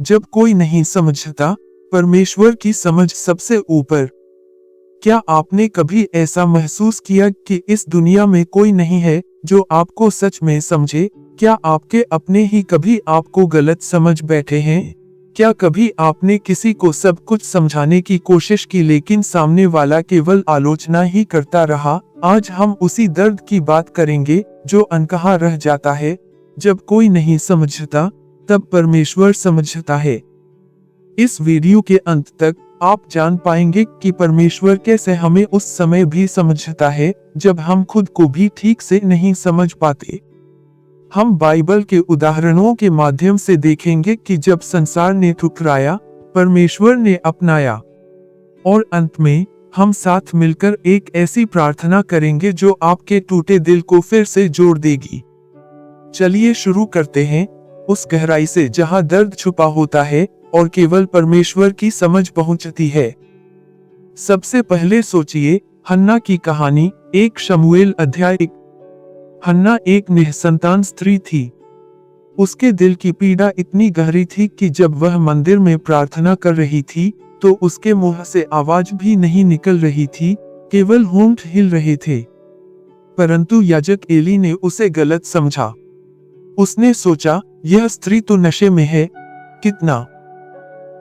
जब कोई नहीं समझता, परमेश्वर की समझ सबसे ऊपर। क्या आपने कभी ऐसा महसूस किया कि इस दुनिया में कोई नहीं है जो आपको सच में समझे? क्या आपके अपने ही कभी आपको गलत समझ बैठे हैं? क्या कभी आपने किसी को सब कुछ समझाने की कोशिश की लेकिन सामने वाला केवल आलोचना ही करता रहा? आज हम उसी दर्द की बात करेंगे जो अनकहा रह जाता है। जब कोई नहीं समझता, तब परमेश्वर समझता है। इस वीडियो के अंत तक आप जान पाएंगे कि परमेश्वर कैसे हमें उस समय भी समझता है जब हम खुद को भी ठीक से नहीं समझ पाते। हम बाइबल के उदाहरणों के माध्यम से देखेंगे कि जब संसार ने ठुकराया, परमेश्वर ने अपनाया। और अंत में हम साथ मिलकर एक ऐसी प्रार्थना करेंगे जो आपके टूटे दिल को फिर से जोड़ देगी। चलिए शुरू करते हैं, उस गहराई से जहां दर्द छुपा होता है और केवल परमेश्वर की समझ पहुंचती है। सबसे पहले सोचिए हन्ना की कहानी। 1 शमूएल अध्याय 1। हन्ना एक निसंतान स्त्री थी। उसके दिल की पीड़ा इतनी गहरी थी कि जब वह मंदिर में प्रार्थना कर रही थी तो उसके मुंह से आवाज भी नहीं निकल रही थी, केवल होंठ हिल रहे थे। परंतु याजक एली ने उसे गलत समझा। उसने सोचा, यह स्त्री तो नशे में है। कितना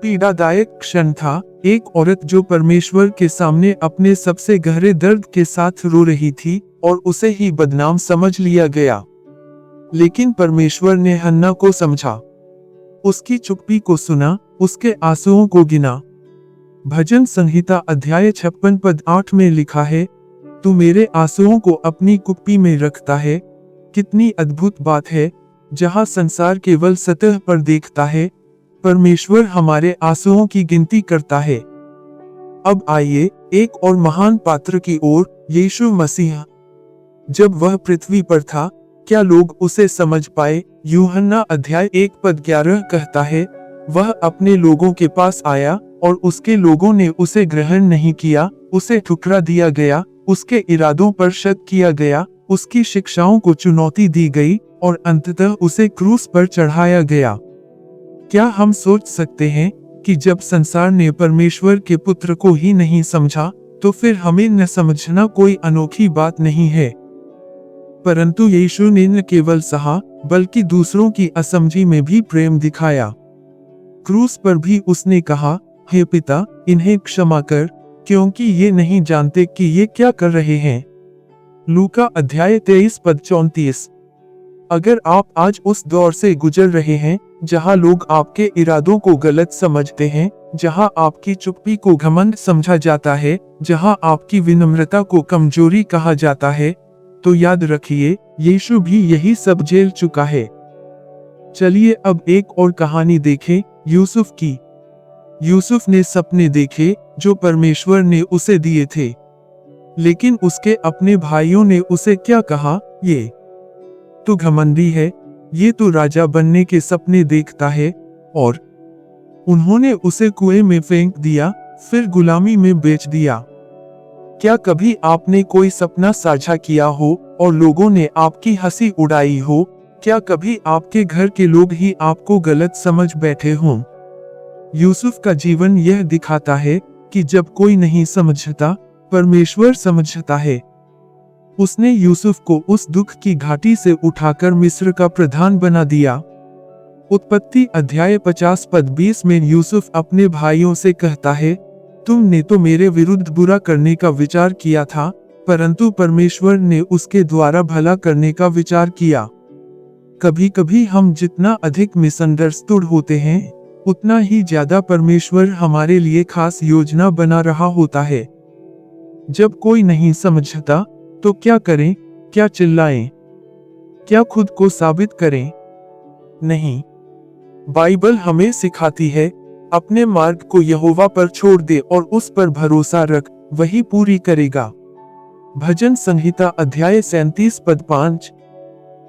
पीड़ादायक क्षण था। एक औरत जो परमेश्वर के सामने अपने सबसे गहरे दर्द के साथ रो रही थी और उसे ही बदनाम समझ लिया गया। लेकिन परमेश्वर ने हन्ना को समझा, उसकी चुप्पी को सुना, उसके आंसुओं को गिना। भजन संहिता अध्याय 56 पद 8 में लिखा है, तू मेरे आंसुओं को अपनी कुप्पी में रखता है। कितनी अद्भुत बात है। जहां संसार केवल सतह पर देखता है, परमेश्वर हमारे आंसुओं की गिनती करता है। अब आइए एक और महान पात्र की ओर, यीशु मसीह। जब वह पृथ्वी पर था, क्या लोग उसे समझ पाए? यूहन्ना अध्याय 1 पद 11 कहता है, वह अपने लोगों के पास आया और उसके लोगों ने उसे ग्रहण नहीं किया। उसे ठुकरा दिया गया, उसके इरादों पर शक किया गया, उसकी शिक्षाओं को चुनौती दी गई और अंततः उसे क्रूस पर चढ़ाया गया। क्या हम सोच सकते हैं कि जब संसार ने परमेश्वर के पुत्र को ही नहीं समझा, तो फिर हमें न समझना कोई अनोखी बात नहीं है। परंतु यीशु ने न केवल सहा, बल्कि दूसरों की असमझी में भी प्रेम दिखाया। क्रूस पर भी उसने कहा, हे पिता, इन्हें क्षमा कर, क्योंकि ये नहीं जानते कि ये क्या कर रहे हैं। लूका अध्याय 23 पद 34। अगर आप आज उस दौर से गुजर रहे हैं जहां लोग आपके इरादों को गलत समझते हैं, जहां आपकी चुप्पी को घमंड समझा जाता है, जहां आपकी विनम्रता को कमजोरी कहा जाता है, तो याद रखिए, यीशु भी यही सब झेल चुका है। चलिए अब एक और कहानी देखें, यूसुफ की। यूसुफ ने सपने देखे जो परमेश्वर ने उसे दिए थे, लेकिन उसके अपने भाइयों ने उसे क्या कहा, ये तू घमंडी है, ये तू राजा बनने के सपने देखता है। और उन्होंने उसे कुएं में फेंक दिया, फिर गुलामी में बेच दिया। क्या कभी आपने कोई सपना साझा किया हो और लोगों ने आपकी हंसी उड़ाई हो? क्या कभी आपके घर के लोग ही आपको गलत समझ बैठे हों? यूसुफ का जीवन यह दिखाता है कि जब कोई नहीं समझता, परमेश्वर समझता है। उसने यूसुफ को उस दुख की घाटी से उठाकर मिस्र का प्रधान बना दिया। उत्पत्ति अध्याय 50 पद 20 में यूसुफ अपने भाइयों से कहता है, तुमने तो मेरे विरुद्ध बुरा करने का विचार किया था, परंतु परमेश्वर ने उसके द्वारा भला करने का विचार किया। कभी कभी हम जितना अधिक मिसअंडरस्टूड होते हैं, उतना ही ज्यादा परमेश्वर हमारे लिए खास योजना बना रहा होता है। जब कोई नहीं समझता, तो क्या करें? क्या चिल्लाएं? क्या खुद को साबित करें? नहीं। बाइबल हमें सिखाती है, अपने मार्ग को यहोवा पर छोड़ दे और उस पर भरोसा रख, वही पूरी करेगा। भजन संहिता अध्याय 37 पद 5।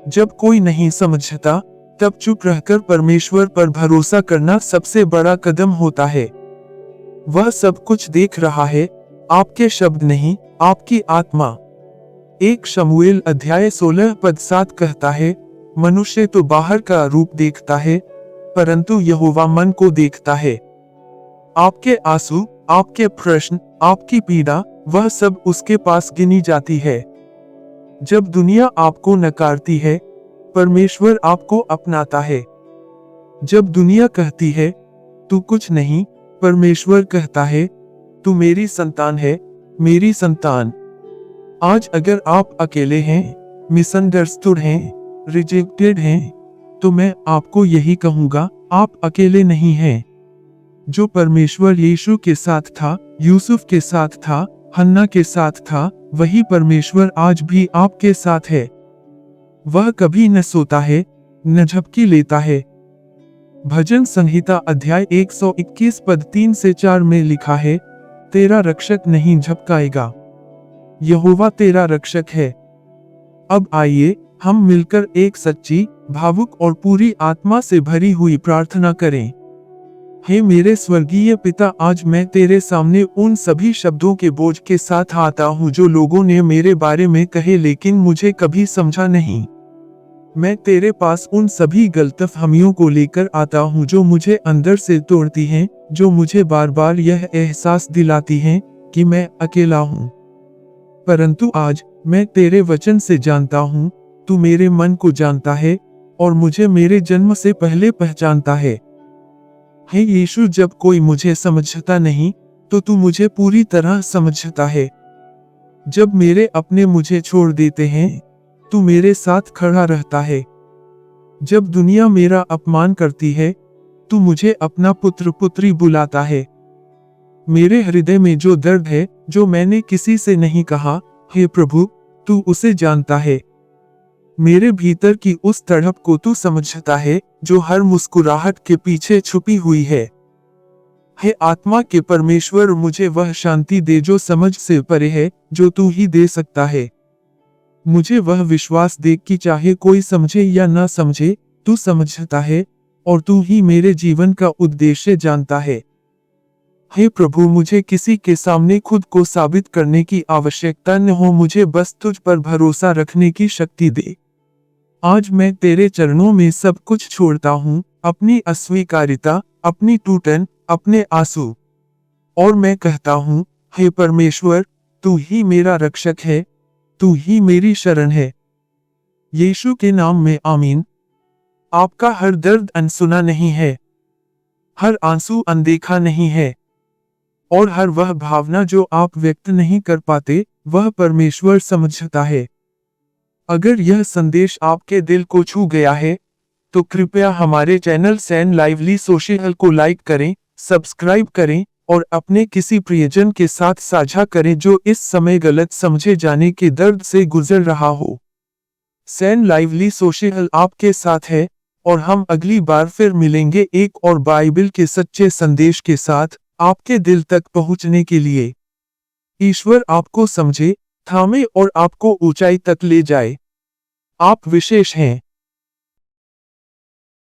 जब कोई नहीं समझता, तब चुप रहकर परमेश्वर पर भरोसा करना सबसे बड़ा कदम होता है। वह सब कुछ देख रहा है, आपके शब्द नहीं, आपकी आत्मा। 1 शमूएल अध्याय 16 पद 7 कहता है, मनुष्य तो बाहर का रूप देखता है, परंतु यहोवा मन को देखता है। आपके आंसू, आपके प्रश्न, आपकी पीड़ा, वह सब उसके पास गिनी जाती है। जब दुनिया आपको नकारती है, परमेश्वर आपको अपनाता है। जब दुनिया कहती है तू कुछ नहीं, परमेश्वर कहता है तू मेरी संतान है, मेरी संतान। आज अगर आप अकेले हैं, मिसअंडरस्टूड हैं, रिजेक्टेड हैं, तो मैं आपको यही कहूंगा, आप अकेले नहीं हैं। जो परमेश्वर यीशु के साथ था, यूसुफ के साथ था, हन्ना के साथ था, वही परमेश्वर आज भी आपके साथ है। वह कभी न सोता है, न झपकी लेता है। भजन संहिता अध्याय 121 पद 3 से 4 में लिखा है, तेरा रक्षक नहीं झपकाएगा। यहोवा तेरा रक्षक है। अब आइए हम मिलकर एक सच्ची, भावुक और पूरी आत्मा से भरी हुई प्रार्थना करें। हे मेरे स्वर्गीय पिता, आज मैं तेरे सामने उन सभी शब्दों के बोझ के साथ आता हूँ जो लोगों ने मेरे बारे में कहे लेकिन मुझे कभी समझा नहीं। मैं तेरे पास उन सभी गलतफहमियों को लेकर आता हूँ जो मुझे अंदर से तोड़ती हैं, जो मुझे बार बार यह एहसास दिलाती हैं कि मैं अकेला हूँ। परंतु आज मैं तेरे वचन से जानता हूँ, तू मेरे मन को जानता है और मुझे मेरे जन्म से पहले पहचानता है। हे यीशु, जब कोई मुझे समझता नहीं, तो तू मुझे पूरी तरह समझता है। जब मेरे अपने मुझे छोड़ देते हैं, तू मेरे साथ खड़ा रहता है। जब दुनिया मेरा अपमान करती है, तू मुझे अपना पुत्र पुत्री बुलाता है। मेरे हृदय में जो दर्द है, जो मैंने किसी से नहीं कहा, हे प्रभु, तू उसे जानता है। मेरे भीतर की उस तड़प को तू समझता है, जो हर मुस्कुराहट के पीछे छुपी हुई है। हे आत्मा के परमेश्वर, मुझे वह शांति दे जो समझ से परे है, जो तू ही दे सकता है। मुझे वह विश्वास दे कि चाहे कोई समझे या ना समझे, तू समझता है और तू ही मेरे जीवन का उद्देश्य जानता है। हे प्रभु, मुझे किसी के सामने खुद को साबित करने की आवश्यकता न हो, मुझे बस तुझ पर भरोसा रखने की शक्ति दे। आज मैं तेरे चरणों में सब कुछ छोड़ता हूँ, अपनी अस्वीकारिता, अपनी टूटन, अपने आंसू। और मैं कहता हूँ, हे परमेश्वर, तू ही मेरा रक्षक है, तू ही मेरी शरण है। यीशु के नाम में आमीन। आपका हर दर्द अनसुना नहीं है, हर आंसू अनदेखा नहीं है, और हर वह भावना जो आप व्यक्त नहीं कर पाते, वह परमेश्वर समझता है। अगर यह संदेश आपके दिल को छू गया है, तो कृपया हमारे चैनल सैन लाइवली सोशल को लाइक करें, सब्सक्राइब करें और अपने किसी प्रियजन के साथ साझा करें जो इस समय गलत समझे जाने के दर्द से गुजर रहा हो। सैन लाइवली सोशल आपके साथ है और हम अगली बार फिर मिलेंगे एक और बाइबल के सच्चे संदेश के साथ, आपके दिल तक पहुंचने के लिए। ईश्वर आपको समझे, थामे और आपको ऊंचाई तक ले जाए। आप विशेष हैं।